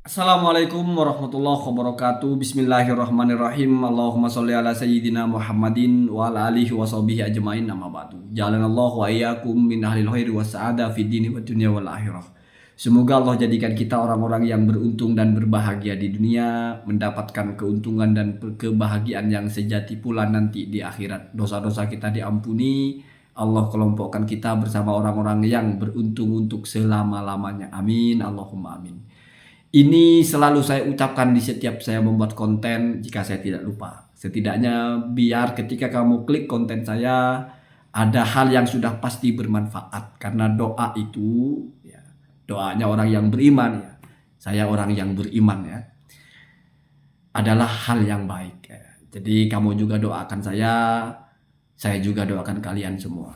Assalamualaikum warahmatullahi wabarakatuh. Bismillahirrahmanirrahim. Allahumma sholli ala sayyidina Muhammadin wa ala alihi wa sahbihi ajmain, amma ba'du. Jalanallahu wa iyyakum min ahlil khairi was sa'ada fid dini wad dunya wal akhirah. Semoga Allah jadikan kita orang-orang yang beruntung dan berbahagia di dunia, mendapatkan keuntungan dan kebahagiaan yang sejati pula nanti di akhirat. Dosa-dosa kita diampuni, Allah kelompokkan kita bersama orang-orang yang beruntung untuk selama-lamanya. Amin, Allahumma amin. Ini selalu saya ucapkan di setiap saya membuat konten jika saya tidak lupa. Setidaknya biar ketika kamu klik konten saya ada hal yang sudah pasti bermanfaat. Karena doa itu ya, doanya orang yang beriman ya. Saya orang yang beriman ya. Adalah hal yang baik ya. Jadi kamu juga doakan saya juga doakan kalian semua.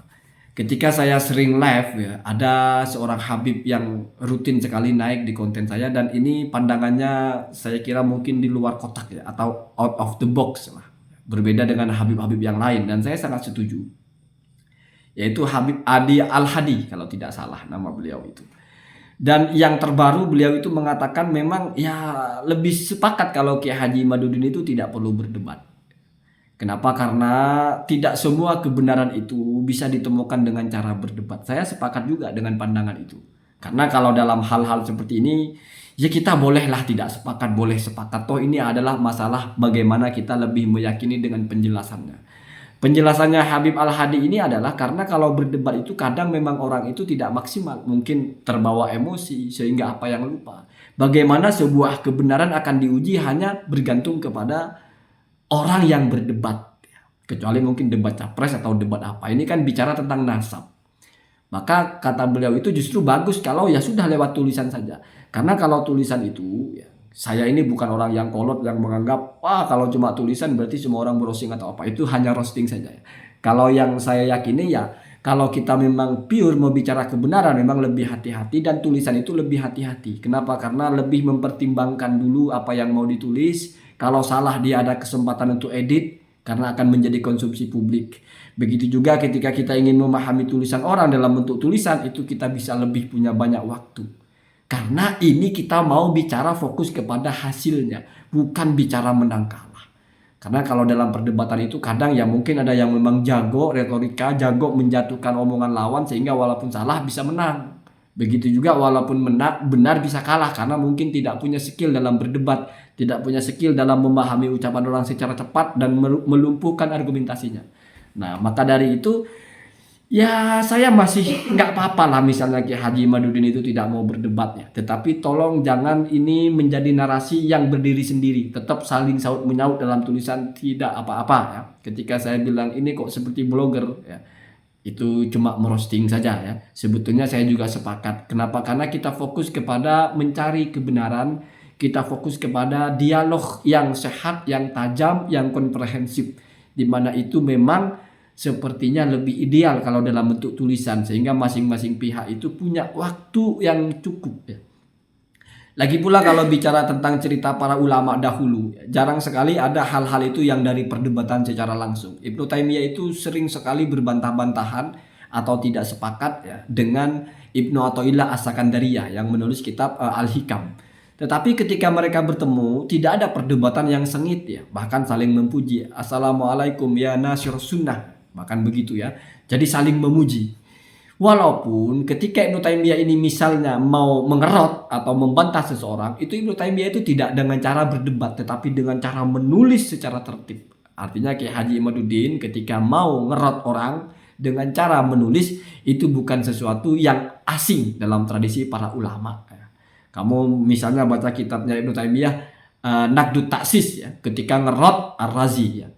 Ketika saya sering live ya, ada seorang Habib yang rutin sekali naik di konten saya dan ini pandangannya saya kira mungkin di luar kotak ya atau out of the box lah. Berbeda dengan Habib-Habib yang lain dan saya sangat setuju. Yaitu Habib Adi Al-Hadi kalau tidak salah nama beliau itu. Dan yang terbaru beliau itu mengatakan memang ya lebih sepakat kalau Kiai Haji Imaduddin itu tidak perlu berdebat. Kenapa? Karena tidak semua kebenaran itu bisa ditemukan dengan cara berdebat. Saya sepakat juga dengan pandangan itu. Karena kalau dalam hal-hal seperti ini, ya kita bolehlah tidak sepakat, boleh sepakat. Toh ini adalah masalah bagaimana kita lebih meyakini dengan penjelasannya. Penjelasannya Habib Al-Hadi ini adalah karena kalau berdebat itu kadang memang orang itu tidak maksimal. Mungkin terbawa emosi sehingga apa yang lupa. Bagaimana sebuah kebenaran akan diuji hanya bergantung kepada orang yang berdebat, kecuali mungkin debat capres atau debat apa. Ini kan bicara tentang nasab. Maka kata beliau itu justru bagus kalau ya sudah lewat tulisan saja. Karena kalau tulisan itu, ya, saya ini bukan orang yang kolot yang menganggap, wah kalau cuma tulisan berarti semua orang browsing atau apa. Itu hanya roasting saja. Kalau yang saya yakini ya, kalau kita memang pure mau bicara kebenaran memang lebih hati-hati dan tulisan itu lebih hati-hati. Kenapa? Karena lebih mempertimbangkan dulu apa yang mau ditulis. Kalau salah dia ada kesempatan untuk edit karena akan menjadi konsumsi publik. Begitu juga ketika kita ingin memahami tulisan orang dalam bentuk tulisan itu kita bisa lebih punya banyak waktu. Karena ini kita mau bicara fokus kepada hasilnya, bukan bicara menang kalah. Karena kalau dalam perdebatan itu kadang ya mungkin ada yang memang jago retorika, jago menjatuhkan omongan lawan sehingga walaupun salah bisa menang. Begitu juga walaupun benar bisa kalah karena mungkin tidak punya skill dalam berdebat, tidak punya skill dalam memahami ucapan orang secara cepat dan melumpuhkan argumentasinya. Nah, maka dari itu ya saya masih nggak apa-apa lah misalnya Kiai Haji Imaduddin itu tidak mau berdebat ya. Tetapi tolong jangan ini menjadi narasi yang berdiri sendiri. Tetap saling saut menyaut dalam tulisan tidak apa-apa ya. Ketika saya bilang ini kok seperti blogger ya. Itu cuma merosting saja ya. Sebetulnya saya juga sepakat. Kenapa? Karena kita fokus kepada mencari kebenaran, kita fokus kepada dialog yang sehat, yang tajam, yang komprehensif. Di mana itu memang sepertinya lebih ideal kalau dalam bentuk tulisan sehingga masing-masing pihak itu punya waktu yang cukup ya. Lagi pula kalau bicara tentang cerita para ulama dahulu, jarang sekali ada hal-hal itu yang dari perdebatan secara langsung. Ibnu Taimiyah itu sering sekali berbantah-bantahan atau tidak sepakat ya dengan Ibnu Athaillah As-Sakandariyah yang menulis kitab Al-Hikam. Tetapi ketika mereka bertemu, tidak ada perdebatan yang sengit ya, bahkan saling memuji. Assalamualaikum ya nasyir sunnah, bahkan begitu ya. Jadi saling memuji. Walaupun ketika Ibnu Taimiyah ini misalnya mau mengerot atau membantah seseorang, itu Ibnu Taimiyah itu tidak dengan cara berdebat, tetapi dengan cara menulis secara tertib. Artinya Kiai Haji Imaduddin ketika mau ngerot orang dengan cara menulis itu bukan sesuatu yang asing dalam tradisi para ulama. Kamu misalnya baca kitabnya Ibnu Taimiyah, Naqdut Ta'sis ya, ketika ngerot Ar-Razi ya.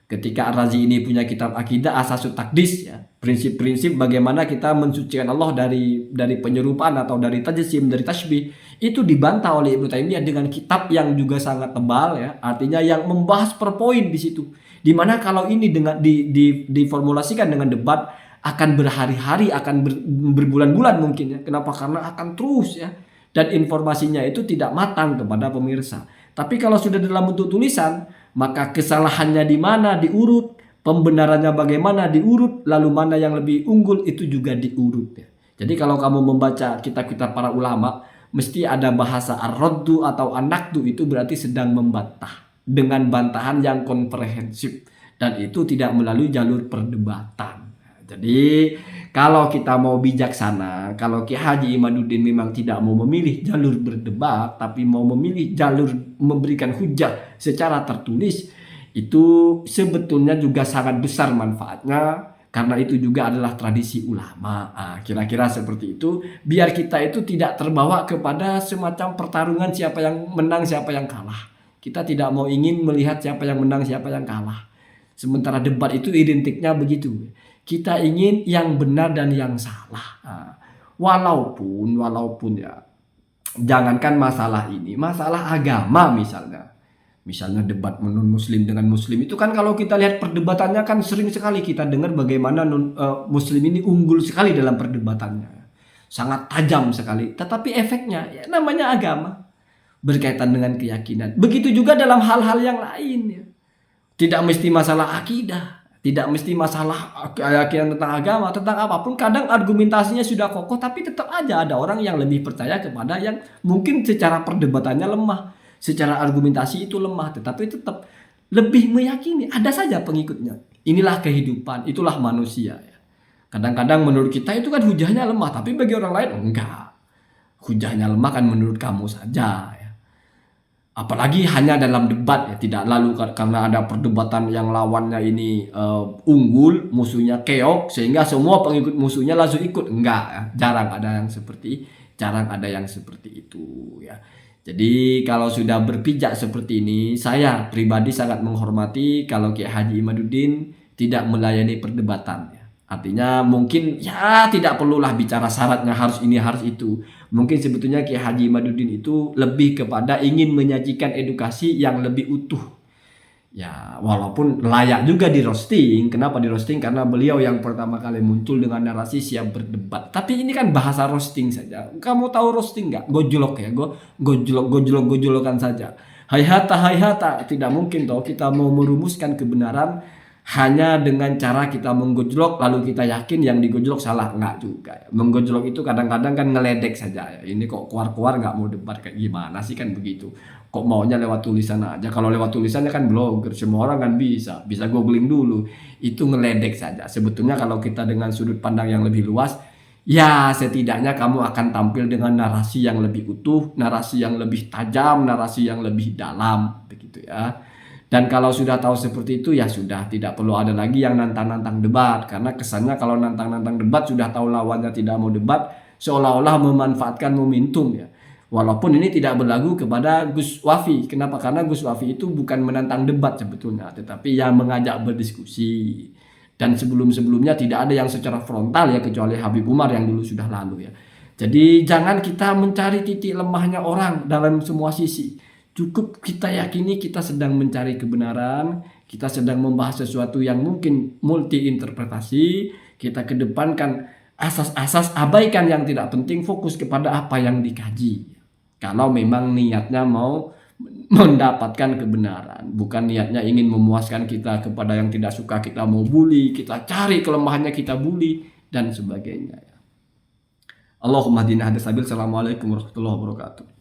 Ketika Ar-Razi ini punya kitab akidah Asasut Taqdis ya, prinsip-prinsip bagaimana kita mensucikan Allah dari penyerupaan atau dari tajsim, dari tasbih, itu dibantah oleh Ibnu Taimiyah dengan kitab yang juga sangat tebal ya, artinya yang membahas per poin di situ. Dimana kalau ini dengan diformulasikan dengan debat akan berhari-hari, akan berbulan-bulan mungkin ya. Kenapa? Karena akan terus ya, dan informasinya itu tidak matang kepada pemirsa. Tapi kalau sudah dalam bentuk tulisan, maka kesalahannya di mana diurut, pembenarannya bagaimana diurut, lalu mana yang lebih unggul itu juga diurut ya. Jadi kalau kamu membaca kitab-kitab para ulama, mesti ada bahasa ar-raddu atau an-naqdu, itu berarti sedang membantah dengan bantahan yang komprehensif dan itu tidak melalui jalur perdebatan. Jadi kalau kita mau bijaksana, kalau Ki Haji Imaduddin memang tidak mau memilih jalur berdebat tapi mau memilih jalur memberikan hujah secara tertulis, itu sebetulnya juga sangat besar manfaatnya karena itu juga adalah tradisi ulama. Kira-kira seperti itu, biar kita itu tidak terbawa kepada semacam pertarungan siapa yang menang siapa yang kalah. Kita tidak mau ingin melihat siapa yang menang siapa yang kalah. Sementara debat itu identiknya begitu. Kita ingin yang benar dan yang salah. Walaupun ya, jangankan masalah ini, masalah agama misalnya. Misalnya debat non-muslim dengan muslim itu kan kalau kita lihat perdebatannya kan sering sekali kita dengar bagaimana muslim ini unggul sekali dalam perdebatannya. Sangat tajam sekali. Tetapi efeknya ya namanya agama. Berkaitan dengan keyakinan. Begitu juga dalam hal-hal yang lain ya. Tidak mesti masalah akidah, tidak mesti masalah keyakinan tentang agama, tentang apapun. Kadang argumentasinya sudah kokoh, tapi tetap aja ada orang yang lebih percaya kepada yang mungkin secara perdebatannya lemah, secara argumentasi itu lemah, tetapi tetap lebih meyakini. Ada saja pengikutnya. Inilah kehidupan, itulah manusia. Ya. Kadang-kadang menurut kita itu kan hujahnya lemah, tapi bagi orang lain enggak. Hujahnya lemah kan menurut kamu saja. Apalagi hanya dalam debat ya, tidak lalu karena ada perdebatan yang lawannya ini unggul, musuhnya keok sehingga semua pengikut musuhnya langsung ikut. Enggak ya. Jarang ada yang seperti itu ya. Jadi kalau sudah berpijak seperti ini, saya pribadi sangat menghormati kalau Kiai Haji Imaduddin tidak melayani perdebatan ya. Artinya mungkin ya tidak perlulah bicara syaratnya harus ini harus itu. Mungkin sebetulnya Kiai Haji Imaduddin itu lebih kepada ingin menyajikan edukasi yang lebih utuh. Ya walaupun layak juga di roasting. Kenapa di roasting? Karena beliau yang pertama kali muncul dengan narasi siap berdebat. Tapi ini kan bahasa roasting saja. Kamu tahu roasting nggak? Gojlok ya, gojlokan saja. Hai hata. Tidak mungkin toh kita mau merumuskan kebenaran hanya dengan cara kita menggojlok lalu kita yakin yang digojlok salah. Enggak juga ya. Menggojlok itu kadang-kadang kan ngeledek saja ya. Ini kok keluar-keluar nggak mau debat kayak gimana sih kan begitu. Kok maunya lewat tulisan aja. Kalau lewat tulisannya kan blogger, semua orang kan bisa googling dulu. Itu ngeledek saja. Sebetulnya kalau kita dengan sudut pandang yang lebih luas, ya setidaknya kamu akan tampil dengan narasi yang lebih utuh, narasi yang lebih tajam, narasi yang lebih dalam begitu ya. Dan kalau sudah tahu seperti itu ya sudah tidak perlu ada lagi yang nantang-nantang debat. Karena kesannya kalau nantang-nantang debat sudah tahu lawannya tidak mau debat, seolah-olah memanfaatkan momentum ya. Walaupun ini tidak berlaku kepada Gus Wafi. Kenapa? Karena Gus Wafi itu bukan menantang debat sebetulnya, tetapi yang mengajak berdiskusi. Dan sebelum-sebelumnya tidak ada yang secara frontal ya, kecuali Habib Umar yang dulu sudah lalu ya. Jadi jangan kita mencari titik lemahnya orang dalam semua sisi. Cukup kita yakini kita sedang mencari kebenaran, kita sedang membahas sesuatu yang mungkin multi interpretasi, kita kedepankan asas-asas, abaikan yang tidak penting, fokus kepada apa yang dikaji. Kalau memang niatnya mau mendapatkan kebenaran, bukan niatnya ingin memuaskan kita kepada yang tidak suka, kita mau bully, kita cari kelemahannya kita bully dan sebagainya. Allahumma hadina hadasabil. Assalamualaikum warahmatullahi wabarakatuh.